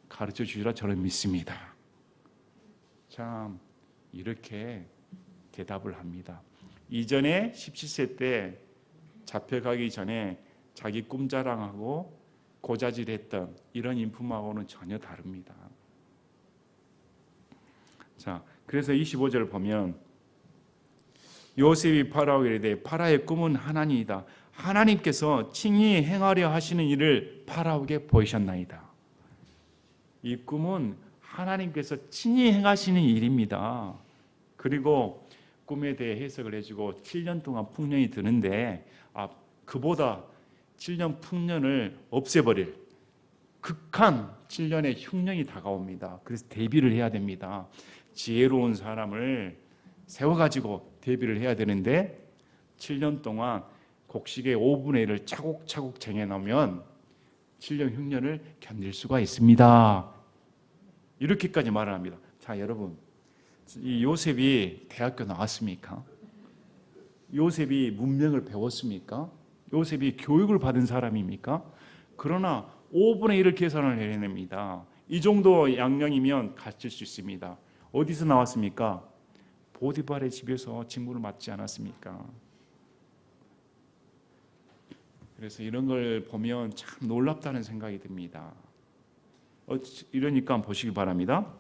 가르쳐 주시라 저는 믿습니다. 참 이렇게 대답을 합니다. 이전에 17세 때 잡혀가기 전에 자기 꿈자랑하고 고자질했던 이런 인품하고는 전혀 다릅니다. 자, 그래서 25절을 보면 요셉이 파라오에게 이르되 파라의 꿈은 하나님이다. 하나님께서 친히 행하려 하시는 일을 파라오에게 보이셨나이다. 이 꿈은 하나님께서 친히 행하시는 일입니다. 그리고 꿈에 대해 해석을 해주고 7년 동안 풍년이 드는데 그보다 7년 풍년을 없애버릴 극한 7년의 흉년이 다가옵니다. 그래서 대비를 해야 됩니다. 지혜로운 사람을 세워가지고 대비를 해야 되는데 7년 동안 곡식의 5분의 1을 차곡차곡 쟁여놓으면 7년 흉년을 견딜 수가 있습니다. 이렇게까지 말을 합니다. 자, 여러분, 이 요셉이 대학교 나왔습니까? 요셉이 문명을 배웠습니까? 요셉이 교육을 받은 사람입니까? 그러나 5분의 1을 계산을 해냅니다. 이 정도 양령이면 갇힐 수 있습니다. 어디서 나왔습니까? 보디발의 집에서 직무를 맡지 않았습니까? 그래서 이런 걸 보면 참 놀랍다는 생각이 듭니다. 이러니까 한번 보시기 바랍니다.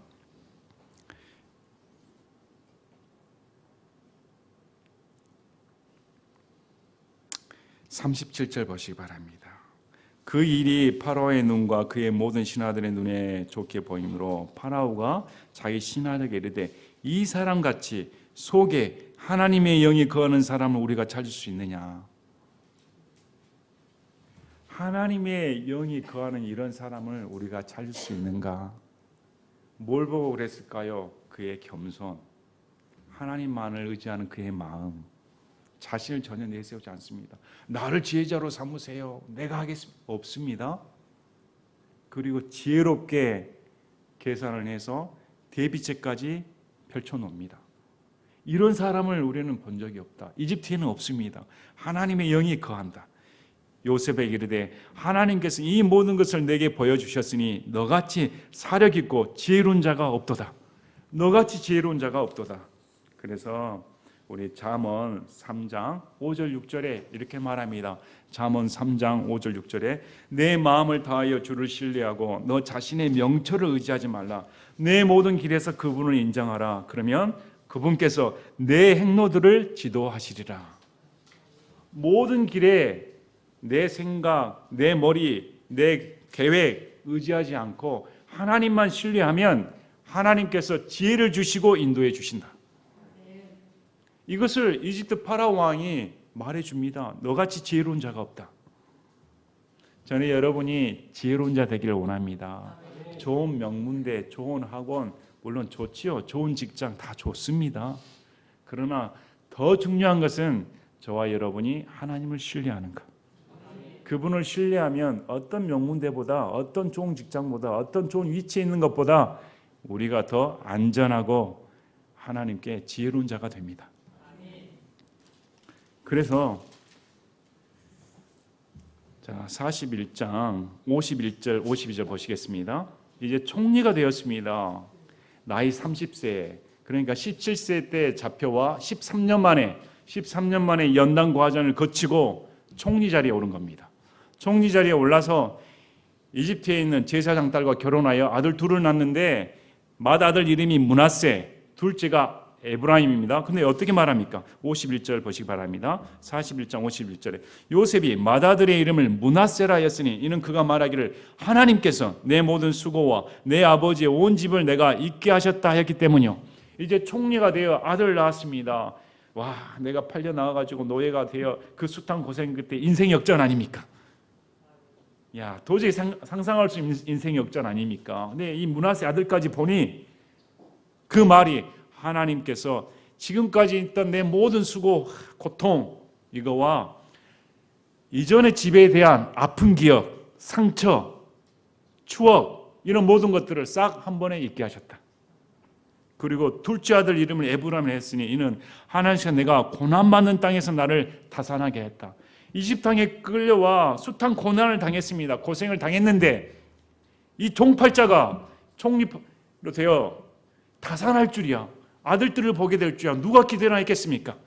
(37절) 보시기 바랍니다. 그 일이 파라오의 눈과 그의 모든 신하들의 눈에 좋게 보이므로 파라오가 자기 신하들에게 이르되 이 사람같이 속에 하나님의 영이 거하는 사람을 우리가 찾을 수 있느냐? 하나님의 영이 거하는 이런 사람을 우리가 찾을 수 있는가? 뭘 보고 그랬을까요? 그의 겸손, 하나님만을 의지하는 그의 마음, 자신을 전혀 내세우지 않습니다. 나를 지혜자로 삼으세요. 내가 하겠습니다. 없습니다. 그리고 지혜롭게 계산을 해서 대비책까지 펼쳐놓습니다. 이런 사람을 우리는 본 적이 없다. 이집트에는 없습니다. 하나님의 영이 거한다. 요셉에게 이르되 하나님께서 이 모든 것을 내게 보여주셨으니 너같이 사력 있고 지혜로운 자가 없도다. 너같이 지혜로운 자가 없도다. 그래서 우리 잠언 3장 5절 6절에 이렇게 말합니다. 잠언 3장 5절 6절에 내 마음을 다하여 주를 신뢰하고 너 자신의 명철을 의지하지 말라. 내 모든 길에서 그분을 인정하라. 그러면 그분께서 내 행로들을 지도하시리라. 모든 길에 내 생각, 내 머리, 내 계획 의지하지 않고 하나님만 신뢰하면 하나님께서 지혜를 주시고 인도해 주신다. 이것을 이집트 파라오 왕이 말해줍니다. 너같이 지혜로운 자가 없다. 저는 여러분이 지혜로운 자 되기를 원합니다. 좋은 명문대, 좋은 학원 물론 좋지요. 좋은 직장 다 좋습니다. 그러나 더 중요한 것은 저와 여러분이 하나님을 신뢰하는 것. 그분을 신뢰하면 어떤 명문대보다 어떤 좋은 직장보다 어떤 좋은 위치에 있는 것보다 우리가 더 안전하고 하나님께 지혜로운 자가 됩니다. 그래서 자 41장 51절 52절 보시겠습니다. 이제 총리가 되었습니다. 나이 30세 그러니까 17세 때 잡혀와 13년 만에 13년 만에 연당 과정을 거치고 총리 자리에 오른 겁니다. 총리 자리에 올라서 이집트에 있는 제사장 딸과 결혼하여 아들 둘을 낳는데 맏아들 이름이 므낫세, 둘째가 에브라임입니다. 근데 어떻게 말합니까? 51절 보시기 바랍니다. 41장 51절에 요셉이 맏아들의 이름을 므낫세라 하였으니 이는 그가 말하기를 하나님께서 내 모든 수고와 내 아버지의 온 집을 내가 잊게 하셨다 하였기 때문이요. 이제 총리가 되어 아들 낳았습니다. 와, 내가 팔려 나와가지고 노예가 되어 그 숱한 고생 끝에 인생 역전 아닙니까? 야, 도저히 상상할 수 있는 인생 역전 아닙니까? 근데 이 므낫세 아들까지 보니 그 말이 하나님께서 지금까지 있던 내 모든 수고, 고통 이거와 이전의 집에 대한 아픈 기억, 상처, 추억 이런 모든 것들을 싹 한 번에 잊게 하셨다. 그리고 둘째 아들 이름을 에브라임을 했으니 이는 하나님께서 내가 고난받는 땅에서 나를 타산하게 했다. 이집트 땅에 끌려와 숱한 고난을 당했습니다. 고생을 당했는데 이 종팔자가 총리로 되어 타산할 줄이야. 아들들을 보게 될 줄이야. 누가 기대나 했겠습니까?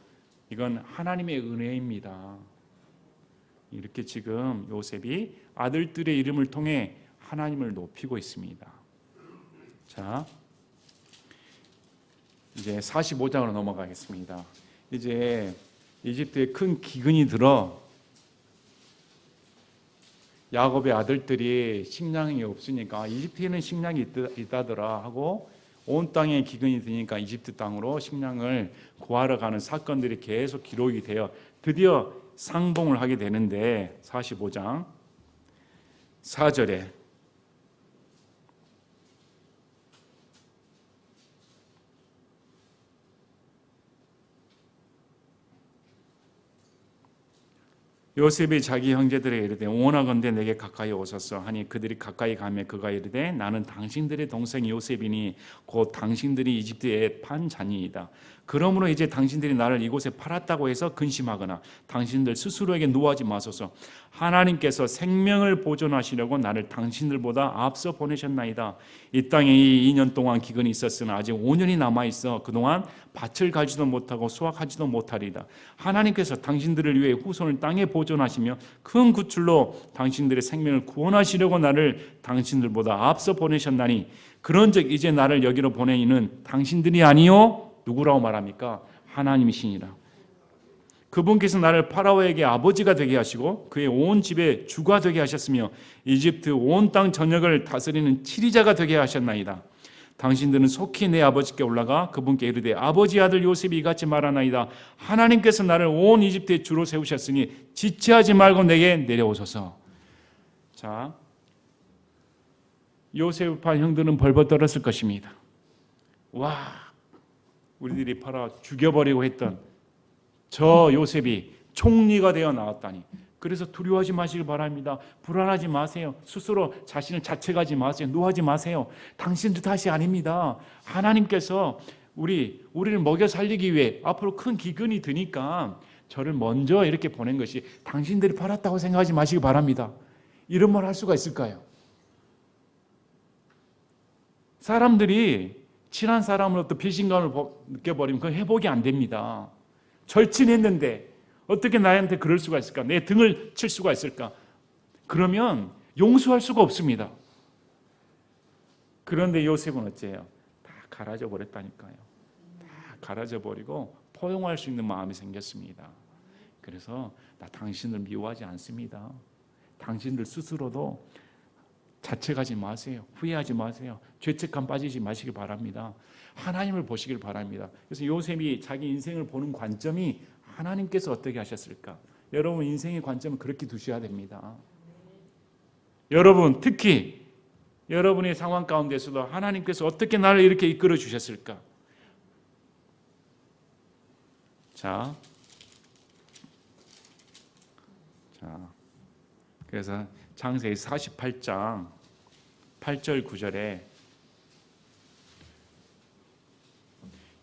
이건 하나님의 은혜입니다. 이렇게 지금 요셉이 아들들의 이름을 통해 하나님을 높이고 있습니다. 자, 이제 45장으로 넘어가겠습니다. 이제 이집트에 큰 기근이 들어 야곱의 아들들이 식량이 없으니까 이집트에는 식량이 있다더라 하고 온 땅에 기근이 드니까 이집트 땅으로 식량을 구하러 가는 사건들이 계속 기록이 되어 드디어 상봉을 하게 되는데 45장 4절에 요셉이 자기 형제들에게 이르되 원하건대 내게 가까이 오소서 하니 그들이 가까이 가매 그가 이르되 나는 당신들의 동생 요셉이니 곧 당신들이 이집트에 판 자녀이다. 그러므로 이제 당신들이 나를 이곳에 팔았다고 해서 근심하거나 당신들 스스로에게 노하지 마소서. 하나님께서 생명을 보존하시려고 나를 당신들보다 앞서 보내셨나이다. 이 땅에 2년 동안 기근이 있었으나 아직 5년이 남아있어 그동안 밭을 가지도 못하고 수확하지도 못하리다. 하나님께서 당신들을 위해 후손을 땅에 보존하시며 큰 구출로 당신들의 생명을 구원하시려고 나를 당신들보다 앞서 보내셨나니 그런즉 이제 나를 여기로 보낸 이는 당신들이 아니요 누구라고 말합니까? 하나님이시니라. 그분께서 나를 파라오에게 아버지가 되게 하시고 그의 온 집의 주가 되게 하셨으며 이집트 온 땅 전역을 다스리는 치리자가 되게 하셨나이다. 당신들은 속히 내 아버지께 올라가 그분께 이르되 아버지 아들 요셉이 이같이 말하나이다. 하나님께서 나를 온 이집트의 주로 세우셨으니 지체하지 말고 내게 내려오소서. 자, 요셉을 판 형들은 벌벌 떨었을 것입니다. 와, 우리들이 팔아 죽여버리고 했던 저 요셉이 총리가 되어 나왔다니. 그래서 두려워하지 마시길 바랍니다. 불안하지 마세요. 스스로 자신을 자책하지 마세요. 노하지 마세요. 당신들 탓이 아닙니다. 하나님께서 우리를 먹여 살리기 위해 앞으로 큰 기근이 드니까 저를 먼저 이렇게 보낸 것이 당신들이 팔았다고 생각하지 마시기 바랍니다. 이런 말 할 수가 있을까요? 사람들이 친한 사람으로부터 배신감을 느껴버리면 그건 회복이 안 됩니다. 절친했는데 어떻게 나한테 그럴 수가 있을까? 내 등을 칠 수가 있을까? 그러면 용서할 수가 없습니다. 그런데 요셉은 어째요? 다 갈아져 버렸다니까요. 다 갈아져 버리고 포용할 수 있는 마음이 생겼습니다. 그래서 나 당신을 미워하지 않습니다. 당신들 스스로도 자책하지 마세요. 후회하지 마세요. 죄책감 빠지지 마시길 바랍니다. 하나님을 보시길 바랍니다. 그래서 요셉이 자기 인생을 보는 관점이 하나님께서 어떻게 하셨을까? 여러분 인생의 관점은 그렇게 두셔야 됩니다. 여러분 특히 여러분의 상황 가운데서도 하나님께서 어떻게 나를 이렇게 이끌어 주셨을까? 자, 그래서 창세기 48장 8절 9절에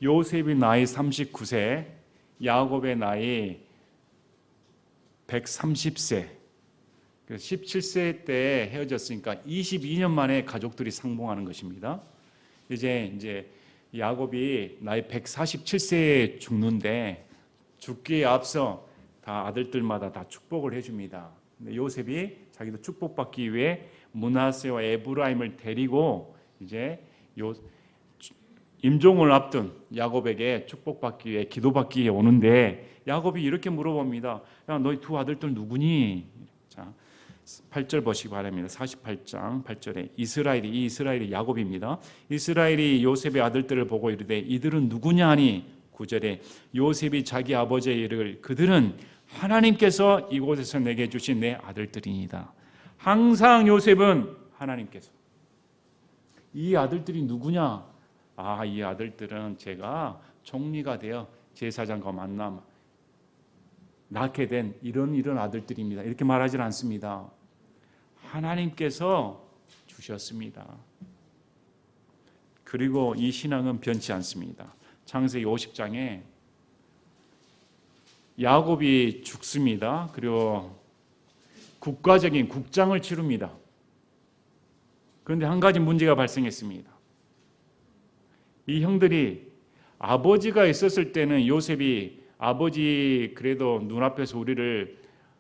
요셉의 나이 39세, 야곱의 나이 130세, 17세 때 헤어졌으니까 22년 만에 가족들이 상봉하는 것입니다. 이제 야곱이 나이 147세에 죽는데 죽기에 앞서 다 아들들마다 다 축복을 해줍니다. 근데 요셉이 자기도 축복받기 위해 므낫세와 에브라임을 데리고 이제 임종을 앞둔 야곱에게 축복받기 위해 기도받기 위해 오는데 야곱이 이렇게 물어봅니다. 야, 너희 두 아들들 누구니? 자, 8절 보시기 바랍니다. 48장 8절에 이 이스라엘이 야곱입니다. 이스라엘이 요셉의 아들들을 보고 이르되 이들은 누구냐 하니 9절에 요셉이 자기 아버지의 이르기를 그들은 하나님께서 이곳에서 내게 주신 내 아들들이니이다. 항상 요셉은 하나님께서. 이 아들들이 누구냐? 이 아들들은 제가 총리가 되어 제사장과 만나 낳게 된 이런 아들들입니다. 이렇게 말하지 않습니다. 하나님께서 주셨습니다. 그리고 이 신앙은 변치 않습니다. 창세기 50장에 야곱이 죽습니다. 그리고 국가적인 국장을 치릅니다. 그런데 한 가지 문제가 발생했습니다. 이 형들이 아버지가 있었을 때는 요셉이 아버지 그래도 눈앞에서 우리를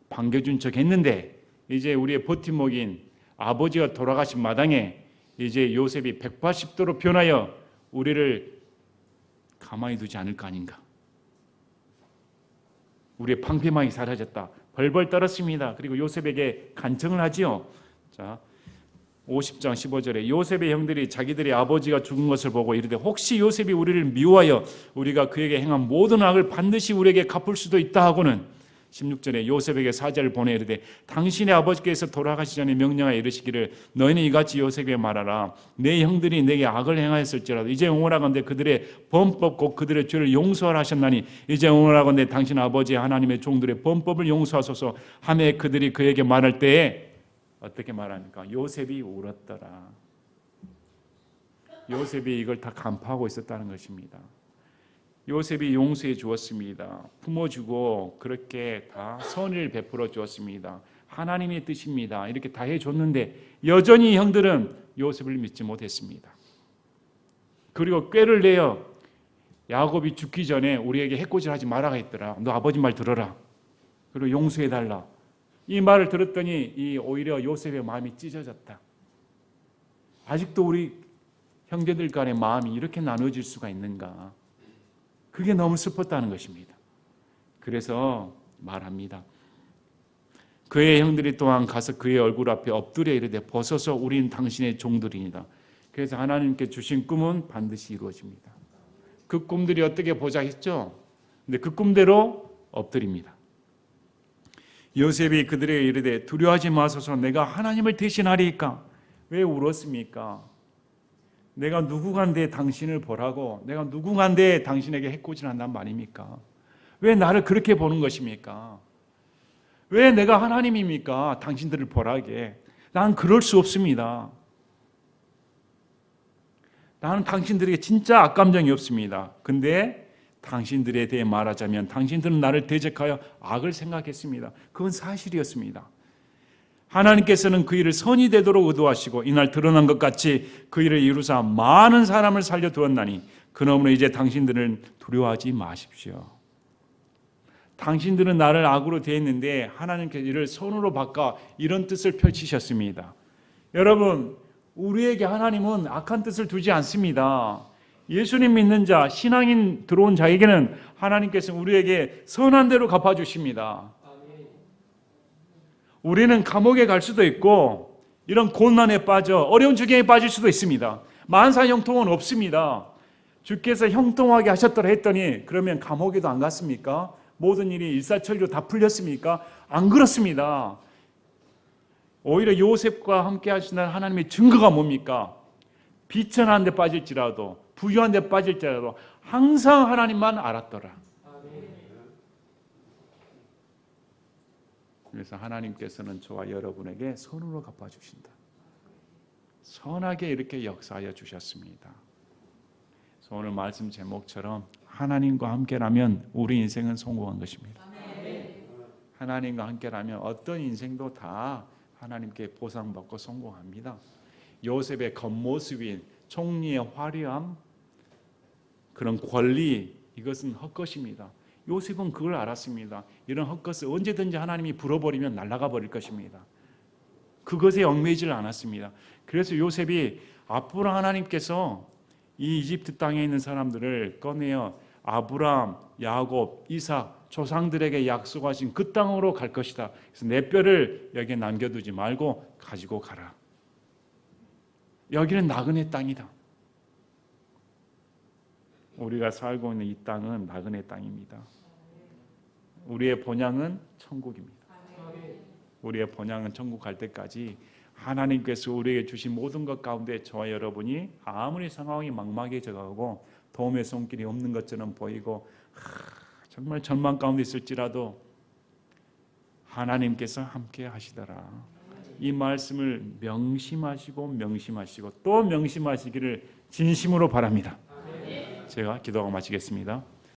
반겨준 척 했는데 이제 우리의 버팀목인 아버지가 돌아가신 마당에 이제 요셉이 180도로 변하여 우리를 가만히 두지 않을 거 아닌가. 우리의 방패막이 사라졌다. 벌벌 떨었습니다. 그리고 요셉에게 간청을 하지요. 자, 50장 15절에 요셉의 형들이 자기들의 아버지가 죽은 것을 보고 이르되 혹시 요셉이 우리를 미워하여 우리가 그에게 행한 모든 악을 반드시 우리에게 갚을 수도 있다 하고는 16절에 요셉에게 사자를 보내 이르되 당신의 아버지께서 돌아가시 전에 명령하여 이르시기를 너희는 이같이 요셉에게 말하라 내 형들이 내게 악을 행하였을지라도 이제 응원하건대 그들의 범법 곧 그들의 죄를 용서하라 하셨나니 이제 응원하건대 당신 아버지 하나님의 종들의 범법을 용서하소서 하매 그들이 그에게 말할 때에 어떻게 말합니까? 요셉이 울었더라. 요셉이 이걸 다 간파하고 있었다는 것입니다. 요셉이 용서해 주었습니다. 품어주고 그렇게 다 선을 베풀어 주었습니다. 하나님의 뜻입니다. 이렇게 다 해줬는데 여전히 형들은 요셉을 믿지 못했습니다. 그리고 꾀를 내어 야곱이 죽기 전에 우리에게 해코지하지 말아가 했더라. 너 아버지 말 들어라. 그리고 용서해달라. 이 말을 들었더니 오히려 요셉의 마음이 찢어졌다. 아직도 우리 형제들 간의 마음이 이렇게 나눠질 수가 있는가. 그게 너무 슬펐다는 것입니다. 그래서 말합니다. 그의 형들이 또한 가서 그의 얼굴 앞에 엎드려 이르되 벗어서 우린 당신의 종들이니다. 그래서 하나님께 주신 꿈은 반드시 이루어집니다. 그 꿈들이 어떻게 보자 했죠? 근데 그 꿈대로 엎드립니다. 요셉이 그들에게 이르되 두려워하지 마소서 내가 하나님을 대신하리이까. 왜 울었습니까? 내가 누구간데 당신을 보라고 내가 누구간데 당신에게 해코지한단 말입니까? 왜 나를 그렇게 보는 것입니까? 왜 내가 하나님입니까? 당신들을 보라게. 난 그럴 수 없습니다. 나는 당신들에게 진짜 악감정이 없습니다. 근데 당신들에 대해 말하자면 당신들은 나를 대적하여 악을 생각했습니다. 그건 사실이었습니다. 하나님께서는 그 일을 선이 되도록 의도하시고 이날 드러난 것 같이 그 일을 이루사 많은 사람을 살려두었나니 그러므로 이제 당신들은 두려워하지 마십시오. 당신들은 나를 악으로 대했는데 하나님께서 이를 선으로 바꿔 이런 뜻을 펼치셨습니다. 여러분, 우리에게 하나님은 악한 뜻을 두지 않습니다. 예수님 믿는 자, 신앙인 들어온 자에게는 하나님께서 우리에게 선한 대로 갚아주십니다. 우리는 감옥에 갈 수도 있고 이런 곤란에 빠져 어려운 주경에 빠질 수도 있습니다. 만사 형통은 없습니다. 주께서 형통하게 하셨더라 했더니 그러면 감옥에도 안 갔습니까? 모든 일이 일사천리로 다 풀렸습니까? 안 그렇습니다. 오히려 요셉과 함께 하시는 하나님의 증거가 뭡니까? 비천한 데 빠질지라도 부유한 데 빠질지라도 항상 하나님만 알았더라. 그래서 하나님께서는 저와 여러분에게 선으로 갚아주신다. 선하게 이렇게 역사하여 주셨습니다. 그래서 오늘 말씀 제목처럼 하나님과 함께라면 우리 인생은 성공한 것입니다. 하나님과 함께라면 어떤 인생도 다 하나님께 보상받고 성공합니다. 요셉의 겉모습인 총리의 화려함, 그런 권리, 이것은 헛것입니다. 요셉은 그걸 알았습니다. 이런 헛것을 언제든지 하나님이 불어버리면 날아가 버릴 것입니다. 그것에 얽매이질 않았습니다. 그래서 요셉이 앞으로 하나님께서 이 이집트 땅에 있는 사람들을 꺼내어 아브라함, 야곱, 이삭 조상들에게 약속하신 그 땅으로 갈 것이다. 그래서 내 뼈를 여기에 남겨두지 말고 가지고 가라. 여기는 나그네 땅이다. 우리가 살고 있는 이 땅은 나그네 땅입니다. 우리의 본향은 천국입니다. 우리의 본향은 천국 갈 때까지 하나님께서 우리에게 주신 모든 것 가운데 저와 여러분이 아무리 상황이 막막해져 가고 도움의 손길이 없는 것처럼 보이고 정말 절망 가운데 있을지라도 하나님께서 함께 하시더라. 이 말씀을 명심하시고 또 명심하시기를 진심으로 바랍니다. 제가 기도하고 마치겠습니다.